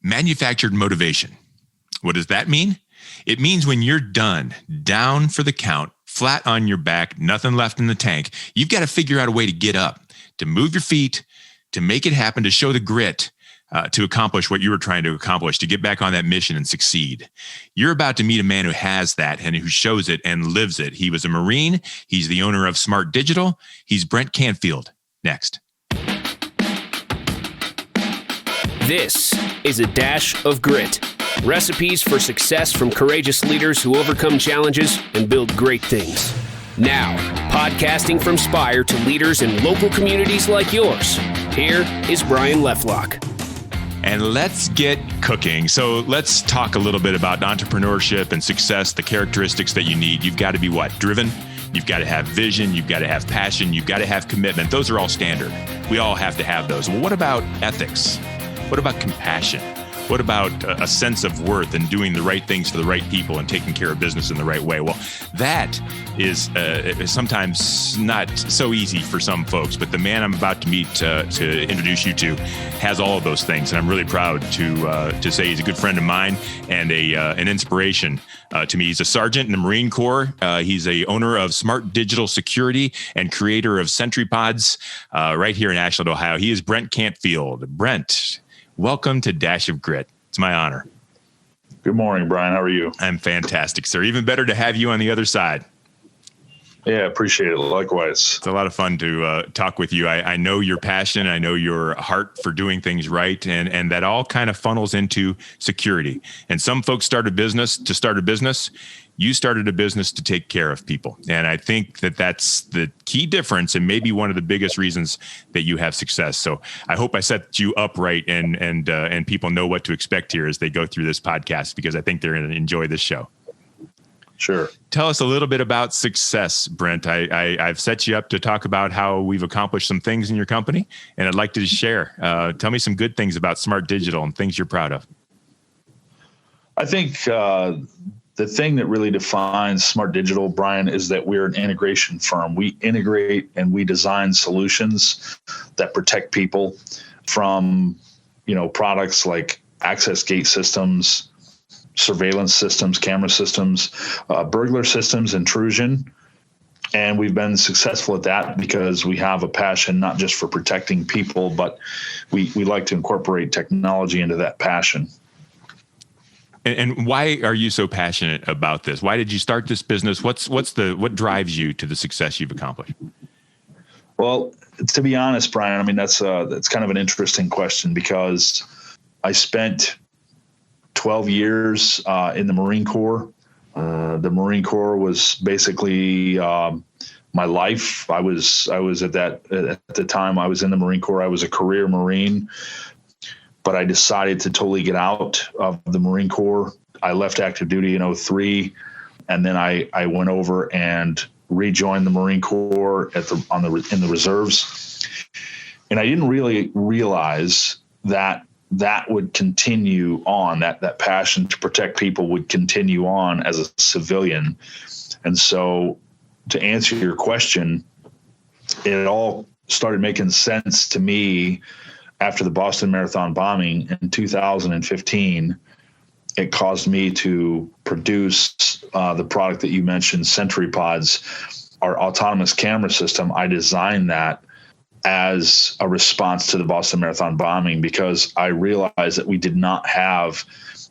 Manufactured motivation. What does that mean? It means when you're done, down for the count, flat on your back, nothing left in the tank, you've got to figure out a way to get up, to move your feet, to make it happen, to show the grit, to accomplish what you were trying to accomplish, to get back on that mission and succeed. You're about to meet a man who has that and who shows it and lives it. He was a Marine. He's the owner of Smart Digital. He's Brent Canfield. Next. This is A Dash of Grit. Recipes for success from courageous leaders who overcome challenges and build great things. Now, podcasting from Spire to leaders in local communities like yours, here is Brian Leflock. And let's get cooking. So let's talk a little bit about entrepreneurship and success, the characteristics that you need. You've got to be what? Driven. You've got to have vision. You've got to have passion. You've got to have commitment. Those are all standard. We all have to have those. Well, what about ethics? What about compassion? What about a sense of worth and doing the right things for the right people and taking care of business in the right way? Well, that is sometimes not so easy for some folks, but the man I'm about to meet to introduce you to has all of those things. And I'm really proud to say he's a good friend of mine and an inspiration to me. He's a sergeant in the Marine Corps. He's a owner of Smart Digital Security and creator of Sentry pods right here in Ashland, Ohio. He is Brent Canfield. Brent, welcome to Dash of Grit. It's my honor. Good morning, Brian. How are you? I'm fantastic, sir. Even better to have you on the other side. Yeah, appreciate it. Likewise. It's a lot of fun to talk with you. I know your passion. I know your heart for doing things right. And that all kind of funnels into security. And some folks start a business to start a business. You started a business to take care of people. And I think that that's the key difference and maybe one of the biggest reasons that you have success. So I hope I set you up right and people know what to expect here as they go through this podcast, because I think they're going to enjoy this show. Sure. Tell us a little bit about success, Brent. I've set you up to talk about how we've accomplished some things in your company, and I'd like to share. Tell me some good things about Smart Digital and things you're proud of. I think the thing that really defines Smart Digital, Brian, is that we're an integration firm. We integrate and we design solutions that protect people from, products like access gate systems, surveillance systems, camera systems, burglar systems, intrusion. And we've been successful at that because we have a passion not just for protecting people, but we like to incorporate technology into that passion. And why are you so passionate about this? Why did you start this business? What drives you to the success you've accomplished? Well, to be honest, Brian, that's kind of an interesting question, because I spent 12 years in the Marine Corps. The Marine Corps was basically my life. I was at the time I was in the Marine Corps. I was a career Marine, but I decided to totally get out of the Marine Corps. I left active duty in 2003, and then I went over and rejoined the Marine Corps in the reserves. And I didn't really realize that would continue on, that passion to protect people would continue on as a civilian. And so to answer your question, it all started making sense to me after the Boston Marathon bombing in 2015. It caused me to produce the product that you mentioned, Sentry pods, our autonomous camera system. I designed that as a response to the Boston Marathon bombing, because I realized that we did not have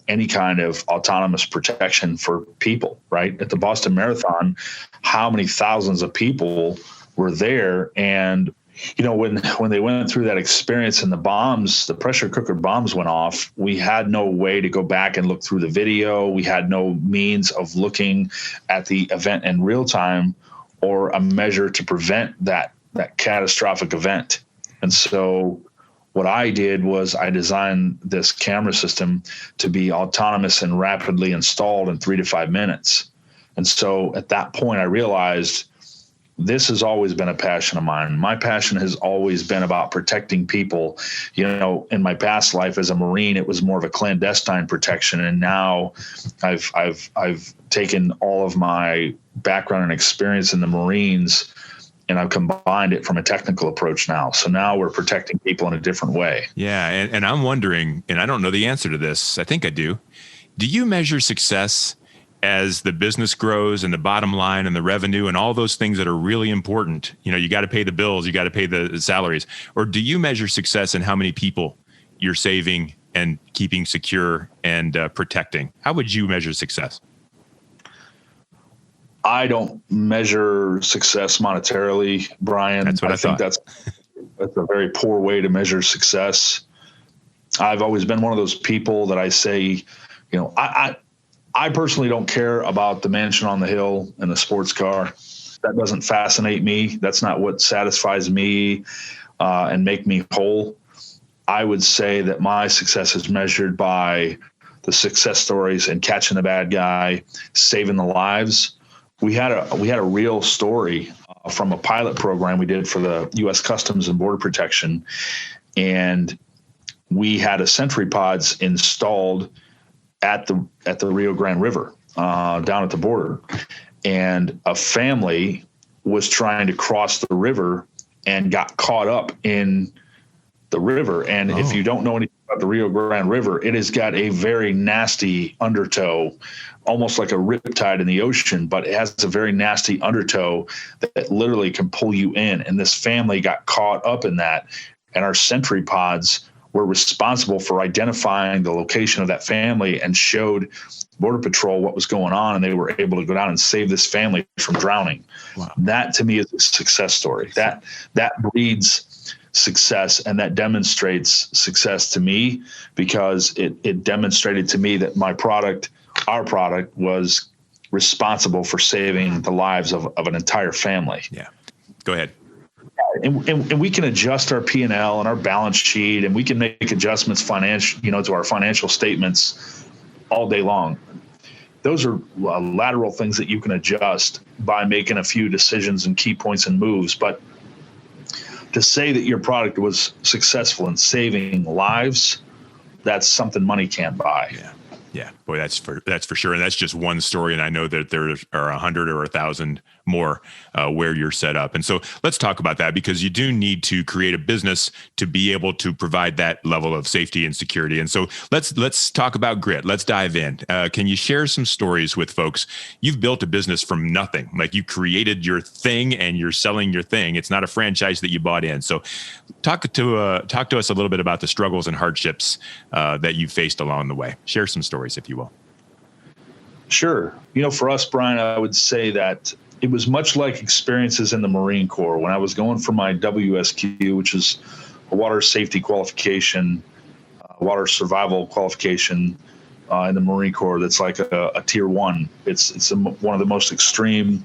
any kind of autonomous protection for people, right? At the Boston Marathon, how many thousands of people were there? And when they went through that experience and the pressure cooker bombs went off, we had no way to go back and look through the video. We had no means of looking at the event in real time or a measure to prevent that catastrophic event. And so what I did was I designed this camera system to be autonomous and rapidly installed in 3 to 5 minutes. And so at that point, I realized this has always been a passion of mine. My passion has always been about protecting people. In my past life as a Marine, it was more of a clandestine protection. And now I've taken all of my background and experience in the Marines and I've combined it from a technical approach now. So now we're protecting people in a different way. Yeah. And I'm wondering, and I don't know the answer to this. I think I do. Do you measure success as the business grows and the bottom line and the revenue and all those things that are really important? You know, you got to pay the bills, you got to pay the salaries. Or do you measure success in how many people you're saving and keeping secure and protecting? How would you measure success? I don't measure success monetarily, Brian. That's what I think thought. that's a very poor way to measure success. I've always been one of those people that I say, you know, I personally don't care about the mansion on the hill and the sports car. That doesn't fascinate me. That's not what satisfies me and make me whole. I would say that my success is measured by the success stories and catching the bad guy, saving the lives. We had a real story from a pilot program we did for the U.S. Customs and Border Protection, and we had a Sentry pods installed at the Rio Grande River down at the border, and a family was trying to cross the river and got caught up in the river. And if you don't know anything about the Rio Grande River, it has got a very nasty undertow, almost like a riptide in the ocean, but it has a very nasty undertow that literally can pull you in. And this family got caught up in that, and our Sentry pods were responsible for identifying the location of that family and showed Border Patrol what was going on, and they were able to go down and save this family from drowning. Wow. That to me is a success story. That breeds success, and that demonstrates success to me, because it demonstrated to me that our product was responsible for saving the lives of an entire family. Yeah. Go ahead. And we can adjust our P&L and our balance sheet, and we can make adjustments to our financial statements all day long. Those are lateral things that you can adjust by making a few decisions and key points and moves. But to say that your product was successful in saving lives, that's something money can't buy. Yeah. Yeah, boy, that's for sure. And that's just one story. And I know that there are 100 or 1,000 more where you're set up. And so let's talk about that, because you do need to create a business to be able to provide that level of safety and security. And so let's talk about grit. Let's dive in. Can you share some stories with folks? You've built a business from nothing. Like, you created your thing and you're selling your thing. It's not a franchise that you bought in. So talk to us a little bit about the struggles and hardships that you faced along the way. Share some stories, if you will. Sure. For us, Brian, I would say that it was much like experiences in the Marine Corps. When I was going for my WSQ, which is a water safety qualification, water survival qualification in the Marine Corps, that's like a tier 1. It's one of the most extreme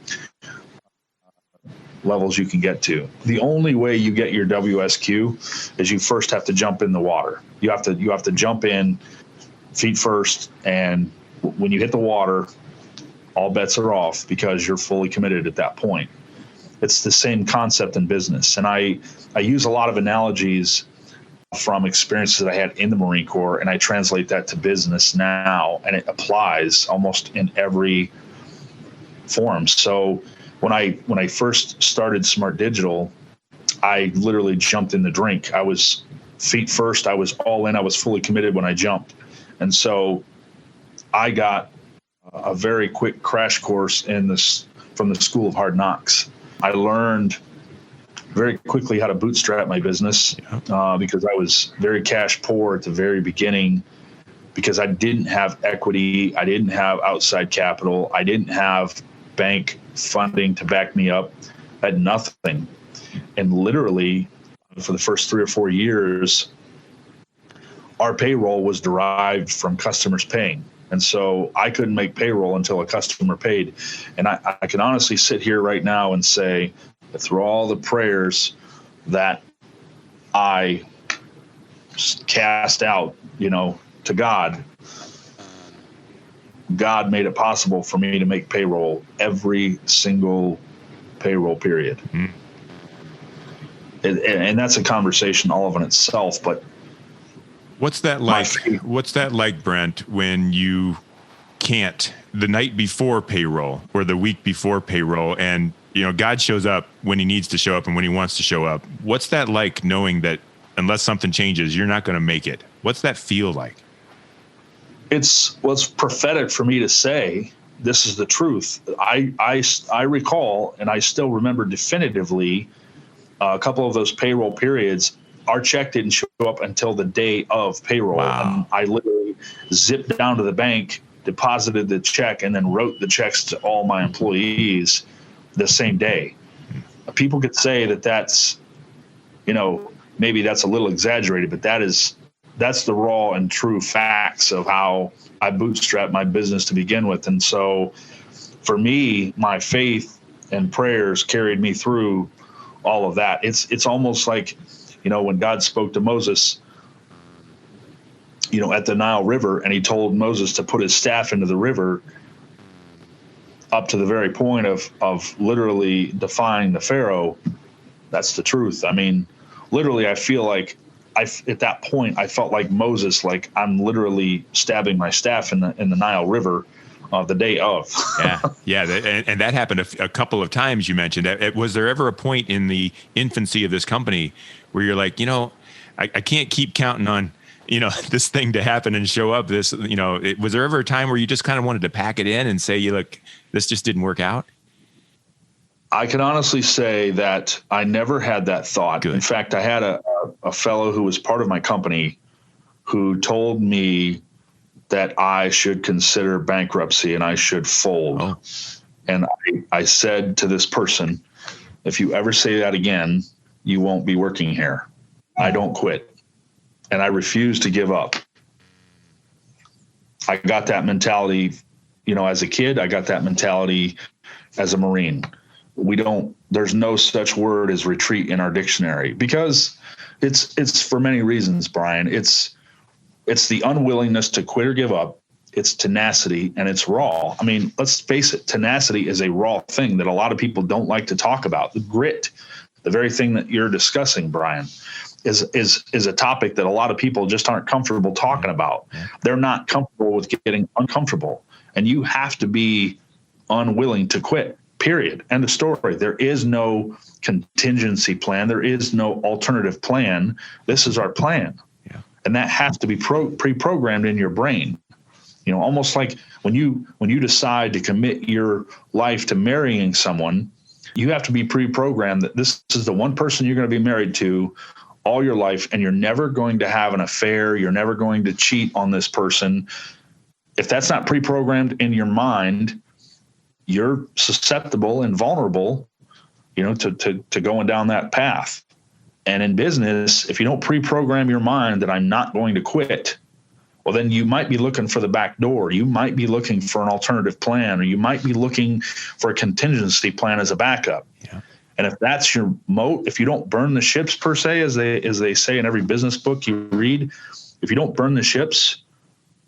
levels you can get to. The only way you get your WSQ is you first have to jump in the water. You have to jump in feet first, and when you hit the water, all bets are off, because you're fully committed at that point. It's the same concept in business. And I use a lot of analogies from experiences that I had in the Marine Corps, and I translate that to business now, and it applies almost in every form. So when I first started Smart Digital, I literally jumped in the drink. I was feet first. I was all in. I was fully committed when I jumped. And so I got a very quick crash course from the School of Hard Knocks. I learned very quickly how to bootstrap my business because I was very cash poor at the very beginning, because I didn't have equity. I didn't have outside capital. I didn't have bank funding to back me up. I had nothing. And literally, for the first 3 or 4 years, our payroll was derived from customers paying. And so I couldn't make payroll until a customer paid. And I can honestly sit here right now and say that through all the prayers that I cast out, to God, God made it possible for me to make payroll every single payroll period. Mm-hmm. And that's a conversation all of in itself. But what's that like, Brent, when you can't, the night before payroll or the week before payroll, and God shows up when he needs to show up and when he wants to show up. What's that like, knowing that unless something changes, you're not going to make it? What's that feel like? It's prophetic for me to say, this is the truth. I recall, and I still remember definitively, a couple of those payroll periods, our check didn't show up until the day of payroll. Wow. And I literally zipped down to the bank, deposited the check, and then wrote the checks to all my employees the same day. People could say that that's, maybe that's a little exaggerated, but that's the raw and true facts of how I bootstrapped my business to begin with. And so for me, my faith and prayers carried me through all of that. It's almost like, when God spoke to Moses, at the Nile River, and he told Moses to put his staff into the river up to the very point of literally defying the Pharaoh. That's the truth. I mean, literally, I feel like at that point, I felt like Moses, like I'm literally stabbing my staff in the Nile River the day of. Yeah. And that happened a couple of times. You mentioned that. Was there ever a point in the infancy of this company where you're like, I can't keep counting on, this thing to happen and show up? Was there ever a time where you just kind of wanted to pack it in and say, look, this just didn't work out? I can honestly say that I never had that thought. Good. In fact, I had a fellow who was part of my company who told me that I should consider bankruptcy and I should fold. Oh. And I said to this person, if you ever say that again, you won't be working here. I don't quit. And I refuse to give up. I got that mentality, as a kid. I got that mentality as a Marine. There's no such word as retreat in our dictionary, because it's for many reasons, Brian. It's the unwillingness to quit or give up. It's tenacity, and it's raw. I mean, let's face it, tenacity is a raw thing that a lot of people don't like to talk about. The grit, the very thing that you're discussing, Brian, is a topic that a lot of people just aren't comfortable talking about. They're not comfortable with getting uncomfortable, and you have to be unwilling to quit. Period. End of story. There is no contingency plan. There is no alternative plan. This is our plan. Yeah. And that has to be pre-programmed in your brain. Almost like when you decide to commit your life to marrying someone, you have to be pre-programmed that this is the one person you're going to be married to all your life, and you're never going to have an affair. You're never going to cheat on this person. If that's not pre-programmed in your mind, you're susceptible and vulnerable, to going down that path. And in business, if you don't pre-program your mind that I'm not going to quit, well, then you might be looking for the back door. You might be looking for an alternative plan, or you might be looking for a contingency plan as a backup. Yeah. And if that's your moat, if you don't burn the ships per se, as they say in every business book you read, if you don't burn the ships,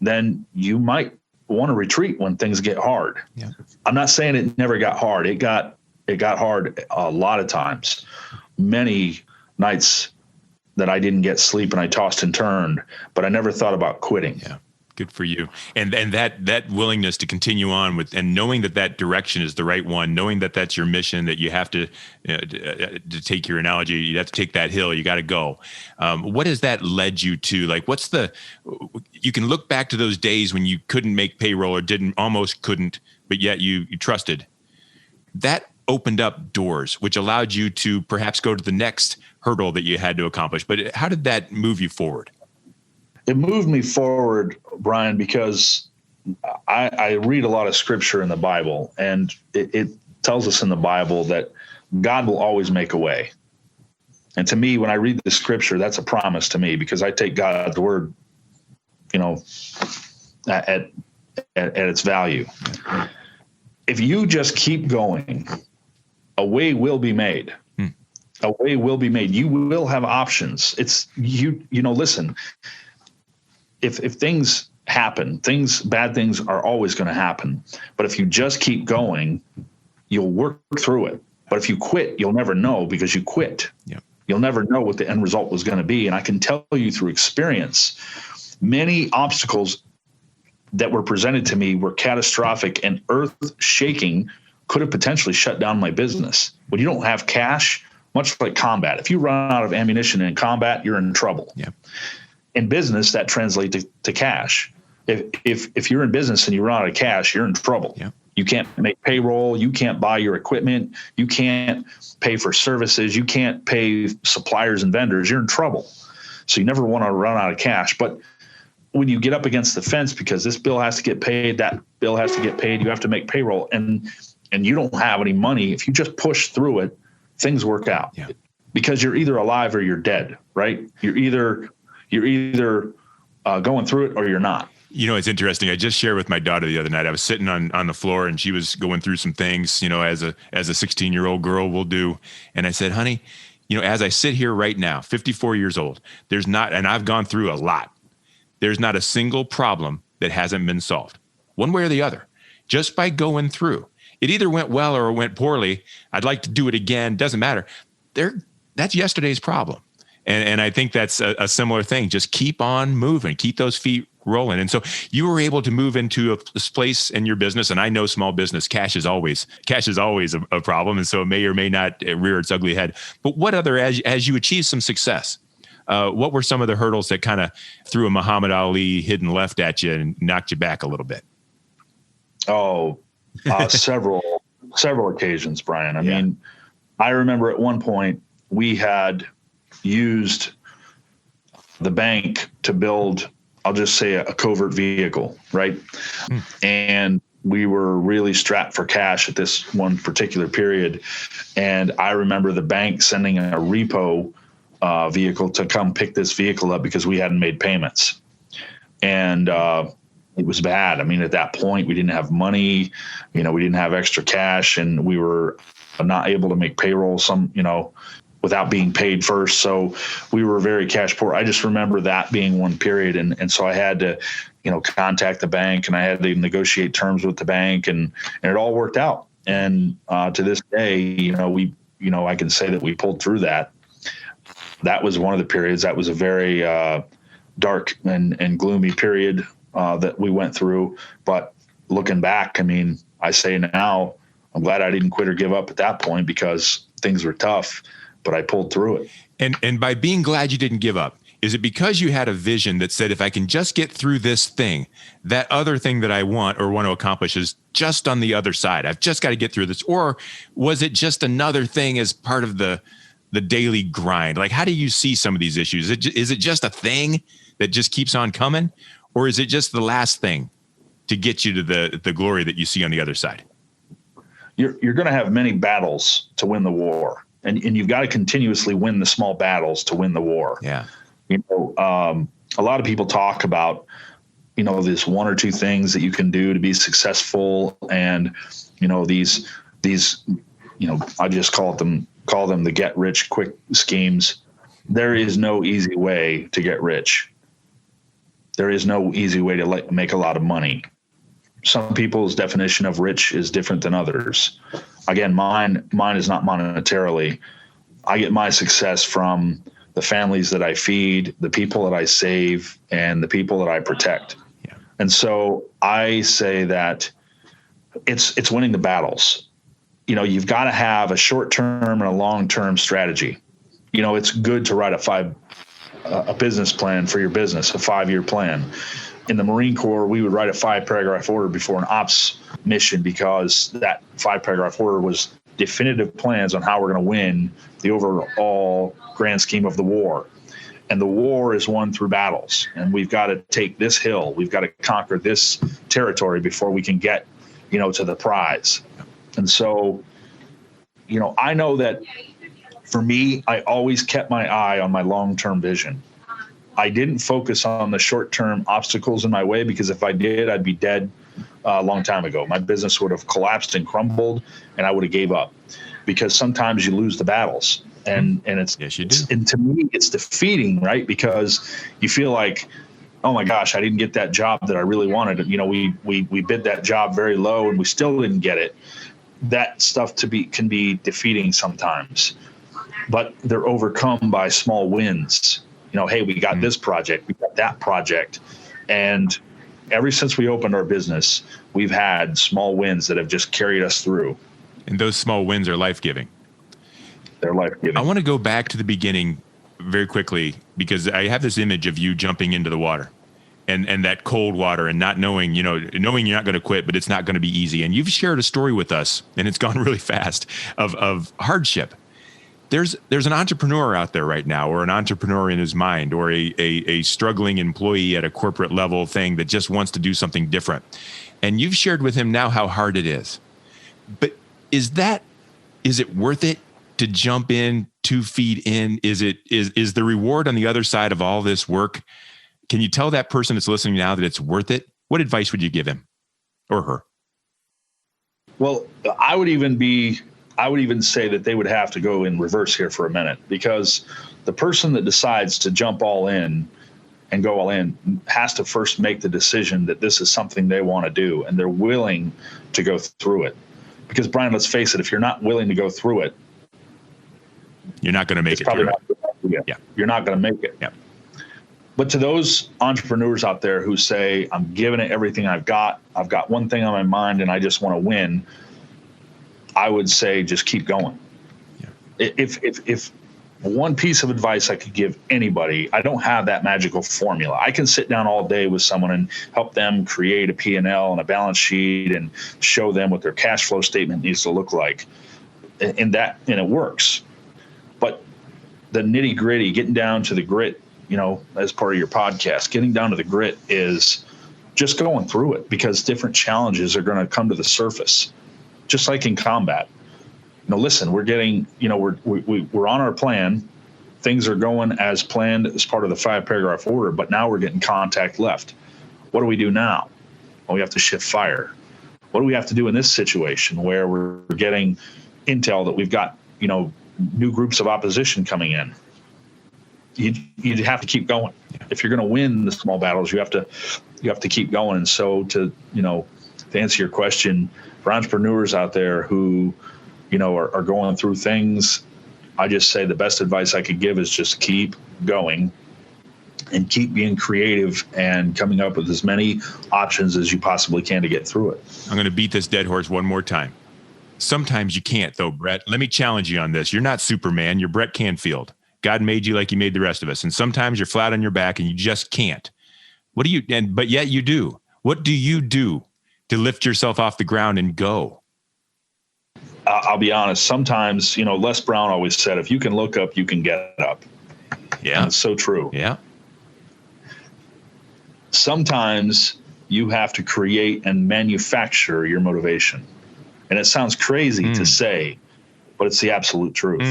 then you might want to retreat when things get hard. Yeah. I'm not saying it never got hard. It got hard a lot of times. Many nights that I didn't get sleep and I tossed and turned, but I never thought about quitting. Yeah. Good for you. And that willingness to continue on with, and knowing that direction is the right one, knowing that that's your mission, that you have to take your analogy, you have to take that hill, you got to go. What has that led you to? Like, you can look back to those days when you couldn't make payroll or almost couldn't, but yet you trusted. That opened up doors, which allowed you to perhaps go to the next hurdle that you had to accomplish. But how did that move you forward? It moved me forward, Brian, because I read a lot of scripture in the Bible, and it tells us in the Bible that God will always make a way. And to me, when I read the scripture, that's a promise to me, because I take God's word, at its value. If you just keep going, a way will be made. A way will be made. You will have options. Listen, if things happen, bad things are always going to happen. But if you just keep going, you'll work through it. But if you quit, you'll never know, because you quit. Yep. You'll never know what the end result was going to be. And I can tell you through experience, many obstacles that were presented to me were catastrophic and earth-shaking could have potentially shut down my business. When you don't have cash, much like combat, if you run out of ammunition in combat, you're in trouble. Yeah. In business, that translates to cash. If you're in business and you run out of cash, you're in trouble. Yeah. You can't make payroll. You can't buy your equipment. You can't pay for services. You can't pay suppliers and vendors. You're in trouble. So you never want to run out of cash. But when you get up against the fence, because this bill has to get paid, that bill has to get paid, you have to make payroll, and you don't have any money, if you just push through it, things work out. Yeah. Because you're either alive or you're dead, right? You're either going through it or you're not. It's interesting. I just shared with my daughter the other night. I was sitting on the floor and she was going through some things, as a 16-year-old girl will do. And I said, honey, as I sit here right now, 54 years old, and I've gone through a lot. There's not a single problem that hasn't been solved, one way or the other, just by going through. It either went well or it went poorly. I'd like to do it again. Doesn't matter. That's yesterday's problem. And I think that's a similar thing. Just keep on moving, keep those feet rolling. And so you were able to move into this place in your business. And I know small business, cash is always a problem. And so it may or may not rear its ugly head. But what other, as you achieve some success, what were some of the hurdles that kind of threw a Muhammad Ali hidden left at you and knocked you back a little bit? Several occasions, Brian. I mean, I remember at one point we had used the bank to build, I'll just say, a covert vehicle, right? And we were really strapped for cash at this one particular period. And I remember the bank sending a repo vehicle to come pick this vehicle up because we hadn't made payments. And it was bad. I mean, at that point, we didn't have money, we didn't have extra cash, and we were not able to make payroll without being paid first. So we were very cash poor. I just remember that being one period. And so I had to, contact the bank, and I had to negotiate terms with the bank, and it all worked out. And to this day, I can say that we pulled through that. That was one of the periods. That was a very dark and gloomy period that we went through. But looking back, I mean, I say now, I'm glad I didn't quit or give up at that point, because things were tough, but I pulled through it. And by being glad you didn't give up, is it because you had a vision that said, if I can just get through this thing, that other thing that I want to accomplish is just on the other side? I've just got to get through this. Or was it just another thing as part of the daily grind? Like, how do you see some of these issues? Is it just a thing that just keeps on coming? Or is it just the last thing to get you to the glory that you see on the other side? You're going to have many battles to win the war. And you've got to continuously win the small battles to win the war. Yeah. A lot of people talk about, this one or two things that you can do to be successful. And, these, I just call them the get rich quick schemes. There is no easy way to get rich. There is no easy way to make a lot of money. Some people's definition of rich is different than others. Again, mine is not monetarily. I get my success from the families that I feed, the people that I save, and the people that I protect. Yeah. And so I say that it's winning the battles. You've got to have a short-term and a long-term strategy. It's good to write a business plan for your business, a 5-year plan. In the Marine Corps, we would write a 5-paragraph order before an ops mission, because that 5-paragraph order was definitive plans on how we're going to win the overall grand scheme of the war. And the war is won through battles. And we've got to take this hill. We've got to conquer this territory before we can get, to the prize. And so, I know that for me, I always kept my eye on my long-term vision. I didn't focus on the short-term obstacles in my way, because if I did, I'd be dead a long time ago. My business would have collapsed and crumbled, and I would have gave up, because sometimes you lose the battles. And it's, yes, you do. And to me, it's defeating, right? Because you feel like, oh my gosh, I didn't get that job that I really wanted. We bid that job very low and we still didn't get it. That stuff can be defeating sometimes, but they're overcome by small wins. Hey, we got this project, we got that project. And ever since we opened our business, we've had small wins that have just carried us through. And those small wins are life-giving. They're life-giving. I want to go back to the beginning very quickly, because I have this image of you jumping into the water and that cold water, and not knowing, knowing you're not going to quit, but it's not going to be easy. And you've shared a story with us, and it's gone really fast, of hardship. There's an entrepreneur out there right now, or an entrepreneur in his mind, or a struggling employee at a corporate level thing that just wants to do something different. And you've shared with him now how hard it is. But is it worth it to jump in 2 feet in? Is the reward on the other side of all this work? Can you tell that person that's listening now that it's worth it? What advice would you give him or her? Well, I would even say that they would have to go in reverse here for a minute, because the person that decides to jump all in and go all in has to first make the decision that this is something they want to do, and they're willing to go through it. Because, Brian, let's face it, if you're not willing to go through it, you're not going to make it. You're not going to make it. Yeah. But to those entrepreneurs out there who say, I'm giving it everything I've got one thing on my mind and I just want to win, I would say just keep going. Yeah. If one piece of advice I could give anybody, I don't have that magical formula. I can sit down all day with someone and help them create a P&L and a balance sheet and show them what their cash flow statement needs to look like. And it works. But the nitty gritty, getting down to the grit, as part of your podcast, getting down to the grit is just going through it, because different challenges are going to come to the surface, just like in combat. Listen, we're getting, we're on our plan. Things are going as planned as part of the 5-paragraph order, but now we're getting contact left. What do we do now? Well, we have to shift fire. What do we have to do in this situation where we're getting intel that we've got, new groups of opposition coming in? You have to keep going. If you're going to win the small battles, you have to keep going. And so to answer your question, for entrepreneurs out there who, are going through things, I just say the best advice I could give is just keep going and keep being creative and coming up with as many options as you possibly can to get through it. I'm going to beat this dead horse one more time. Sometimes you can't, though, Brett. Let me challenge you on this. You're not Superman. You're Brent Canfield. God made you like he made the rest of us. And sometimes you're flat on your back and you just can't. But yet you do. What do you do to lift yourself off the ground and go? I'll be honest. Sometimes, Les Brown always said, if you can look up, you can get up. Yeah. And it's so true. Yeah. Sometimes you have to create and manufacture your motivation. And it sounds crazy to say, but it's the absolute truth.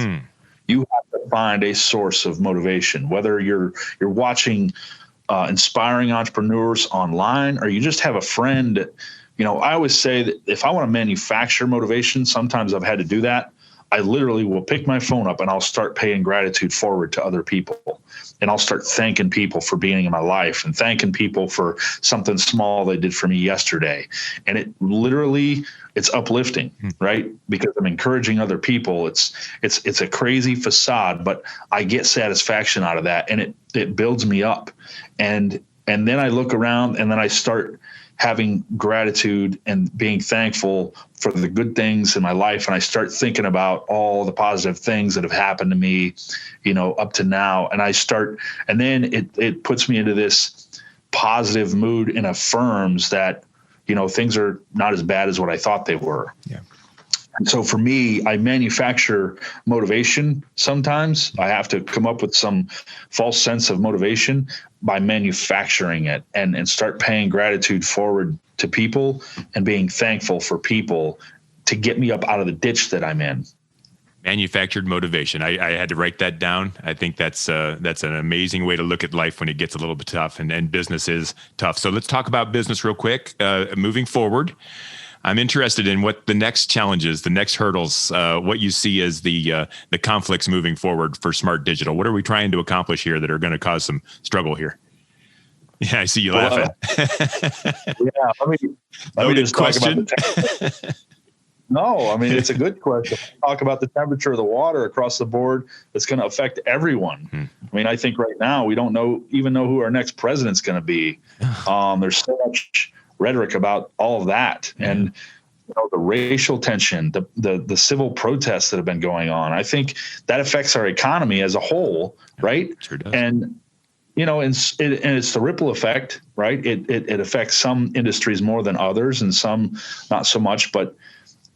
You have to find a source of motivation, whether you're watching inspiring entrepreneurs online, or you just have a friend. I always say that if I want to manufacture motivation, sometimes I've had to do that. I literally will pick my phone up and I'll start paying gratitude forward to other people. And I'll start thanking people for being in my life and thanking people for something small they did for me yesterday. And it's uplifting, right? Because I'm encouraging other people. It's a crazy facade, but I get satisfaction out of that, and it builds me up. And then I look around and then I start having gratitude and being thankful for the good things in my life. And I start thinking about all the positive things that have happened to me, up to now. And then it puts me into this positive mood and affirms that, things are not as bad as what I thought they were. Yeah. And so for me, I manufacture motivation. Sometimes I have to come up with some false sense of motivation by manufacturing it and start paying gratitude forward to people and being thankful for people to get me up out of the ditch that I'm in. Manufactured motivation. I had to write that down. I think that's an amazing way to look at life when it gets a little bit tough, and business is tough. So let's talk about business real quick. Moving forward, I'm interested in what the next challenges, the next hurdles, what you see as the conflicts moving forward for Smart Digital. What are we trying to accomplish here that are going to cause some struggle here? Yeah, I see you laughing. Let me just question. Talk about No, I mean, it's a good question. Talk about the temperature of the water across the board. That's going to affect everyone. I mean, I think right now we don't even know who our next president's going to be. There's so much rhetoric about all of that. And the racial tension, the civil protests that have been going on. I think that affects our economy as a whole, right? Sure does. And it's the ripple effect, right? It affects some industries more than others, and some not so much. But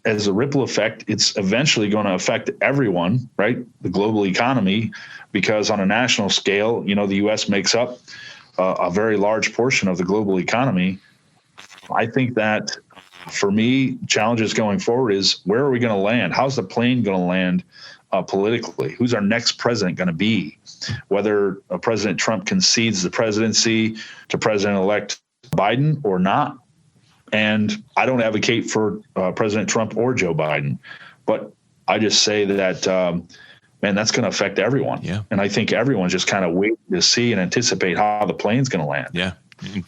as a ripple effect, it's eventually going to affect everyone, right? The global economy, because on a national scale, the U.S. makes up a very large portion of the global economy. I think that for me, challenges going forward is, where are we going to land? How's the plane going to land politically? Who's our next president going to be? Whether President Trump concedes the presidency to President-elect Biden or not. And I don't advocate for President Trump or Joe Biden, but I just say that, man, that's going to affect everyone. Yeah. And I think everyone's just kind of waiting to see and anticipate how the plane's going to land. Yeah.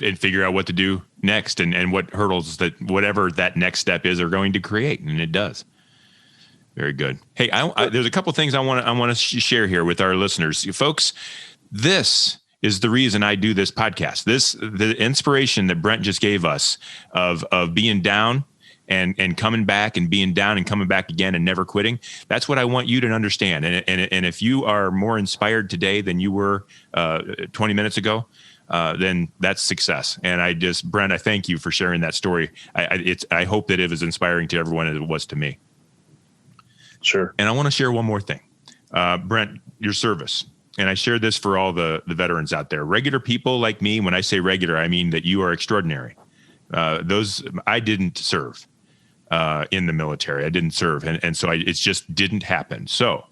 And figure out what to do next, and what hurdles that whatever that next step is are going to create. And it does. Very good. Hey, there's a couple things I want to share here with our listeners. Folks, this is the reason I do this podcast. The inspiration that Brent just gave us of being down and coming back, and being down and coming back again and never quitting. That's what I want you to understand. And if you are more inspired today than you were 20 minutes ago, then that's success. And Brent, I thank you for sharing that story. I hope that it was inspiring to everyone as it was to me. Sure. And I want to share one more thing. Brent, your service. And I share this for all the veterans out there. Regular people like me, when I say regular, I mean that you are extraordinary. I didn't serve in the military. I didn't serve. And so it just didn't happen. So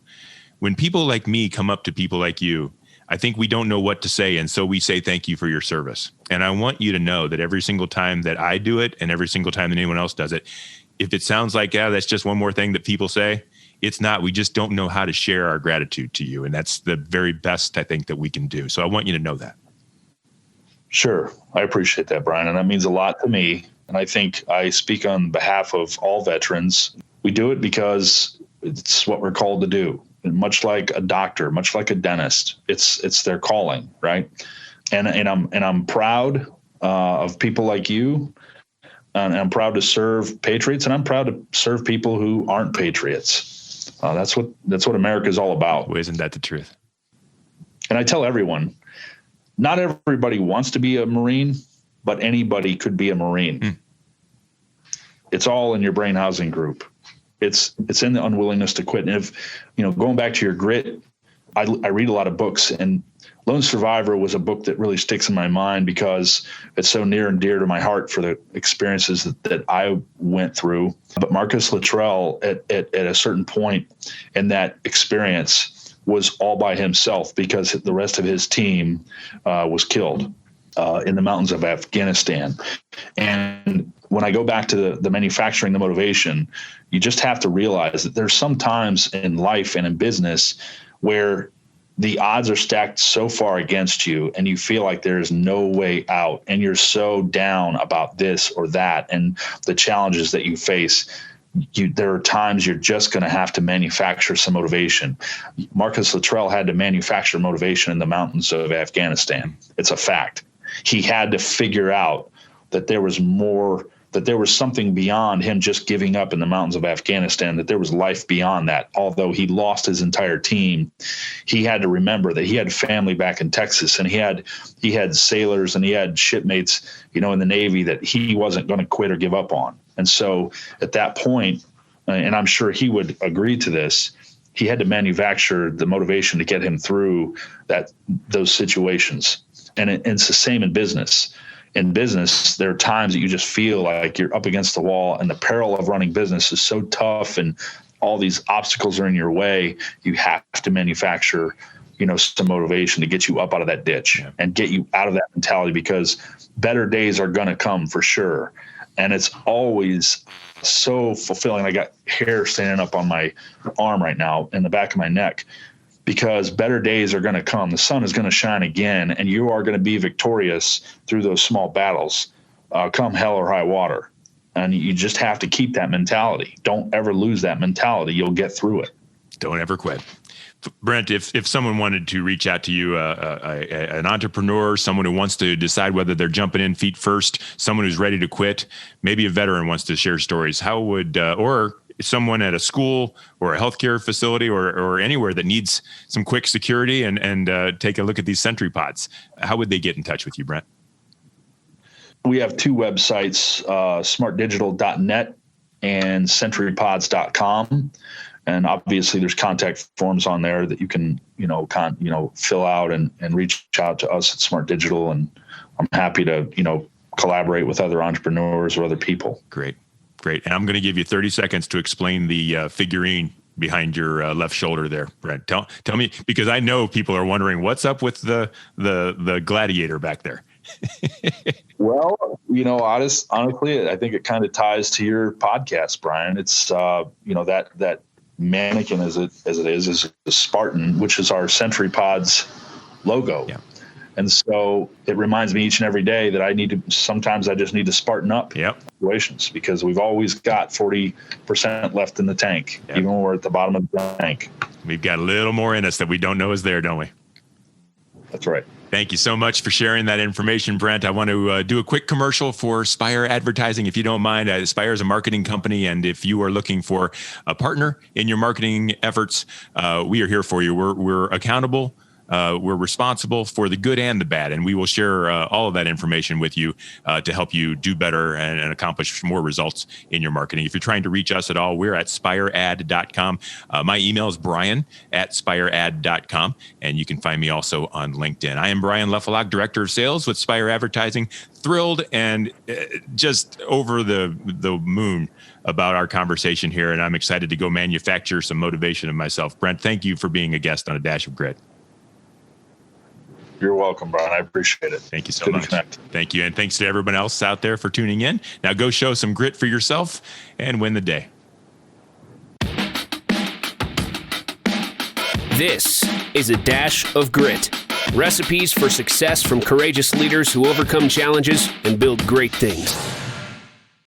when people like me come up to people like you, I think we don't know what to say. And so we say, thank you for your service. And I want you to know that every single time that I do it, and every single time that anyone else does it, if it sounds like, that's just one more thing that people say, it's not. We just don't know how to share our gratitude to you. And that's the very best, I think, that we can do. So I want you to know that. Sure. I appreciate that, Brian. And that means a lot to me. And I think I speak on behalf of all veterans. We do it because it's what we're called to do. And much like a doctor, much like a dentist, it's their calling, right? And I'm proud of people like you, and I'm proud to serve patriots, and I'm proud to serve people who aren't patriots. That's what America is all about. Well, isn't that the truth? And I tell everyone, not everybody wants to be a Marine, but anybody could be a Marine. It's all in your brain housing group. It's in the unwillingness to quit. And if, going back to your grit, I read a lot of books, and Lone Survivor was a book that really sticks in my mind because it's so near and dear to my heart for the experiences that I went through. But Marcus Luttrell at a certain point in that experience was all by himself because the rest of his team was killed in the mountains of Afghanistan. And when I go back to the manufacturing, the motivation, you just have to realize that there's some times in life and in business where the odds are stacked so far against you and you feel like there's no way out, and you're so down about this or that and the challenges that you face. There are times you're just going to have to manufacture some motivation. Marcus Luttrell had to manufacture motivation in the mountains of Afghanistan. It's a fact. He had to figure out that there was more, that there was something beyond him just giving up in the mountains of Afghanistan, that there was life beyond that. Although he lost his entire team, he had to remember that he had family back in Texas, and he had sailors and he had shipmates, in the Navy that he wasn't going to quit or give up on. And so at that point, and I'm sure he would agree to this, he had to manufacture the motivation to get him through those situations. And it's the same in business. In business, there are times that you just feel like you're up against the wall, and the peril of running business is so tough and all these obstacles are in your way. You have to manufacture, some motivation to get you up out of that ditch and get you out of that mentality, because better days are going to come for sure. And it's always so fulfilling. I got hair standing up on my arm right now in the back of my neck, because better days are going to come. The sun is going to shine again, and you are going to be victorious through those small battles, come hell or high water. And you just have to keep that mentality. Don't ever lose that mentality. You'll get through it. Don't ever quit. Brent, if someone wanted to reach out to you, an entrepreneur, someone who wants to decide whether they're jumping in feet first, someone who's ready to quit, maybe a veteran wants to share stories, how would, or someone at a school or a healthcare facility or anywhere that needs some quick security and take a look at these Sentry pods, how would they get in touch with you, Brent? We have two websites, smartdigital.net and sentrypods.com. And obviously there's contact forms on there that you can, fill out and reach out to us at Smart Digital. And I'm happy to, collaborate with other entrepreneurs or other people. Great. And I'm going to give you 30 seconds to explain the figurine behind your left shoulder there, Brent. Tell me, because I know people are wondering what's up with the gladiator back there. Well, honestly, I think it kind of ties to your podcast, Brian. It's, that mannequin as it is a Spartan, which is our Sentry Pods logo. Yeah. And so it reminds me each and every day that sometimes I just need to Spartan up situations, because we've always got 40% left in the tank, even when we're at the bottom of the tank. We've got a little more in us that we don't know is there, don't we? That's right. Thank you so much for sharing that information, Brent. I want to do a quick commercial for Spire Advertising, if you don't mind. Spire is a marketing company, and if you are looking for a partner in your marketing efforts, we are here for you. We're accountable. We're responsible for the good and the bad, and we will share all of that information with you to help you do better and accomplish more results in your marketing. If you're trying to reach us at all, we're at spiread.com. My email is brian@spiread.com, and you can find me also on LinkedIn. I am Brian Leffelock, Director of Sales with Spire Advertising. Thrilled and just over the moon about our conversation here, and I'm excited to go manufacture some motivation in myself. Brent, thank you for being a guest on A Dash of Grit. You're welcome, Brian. I appreciate it. Thank you so much. Thank you. And thanks to everyone else out there for tuning in. Now go show some grit for yourself and win the day. This is A Dash of Grit. Recipes for success from courageous leaders who overcome challenges and build great things.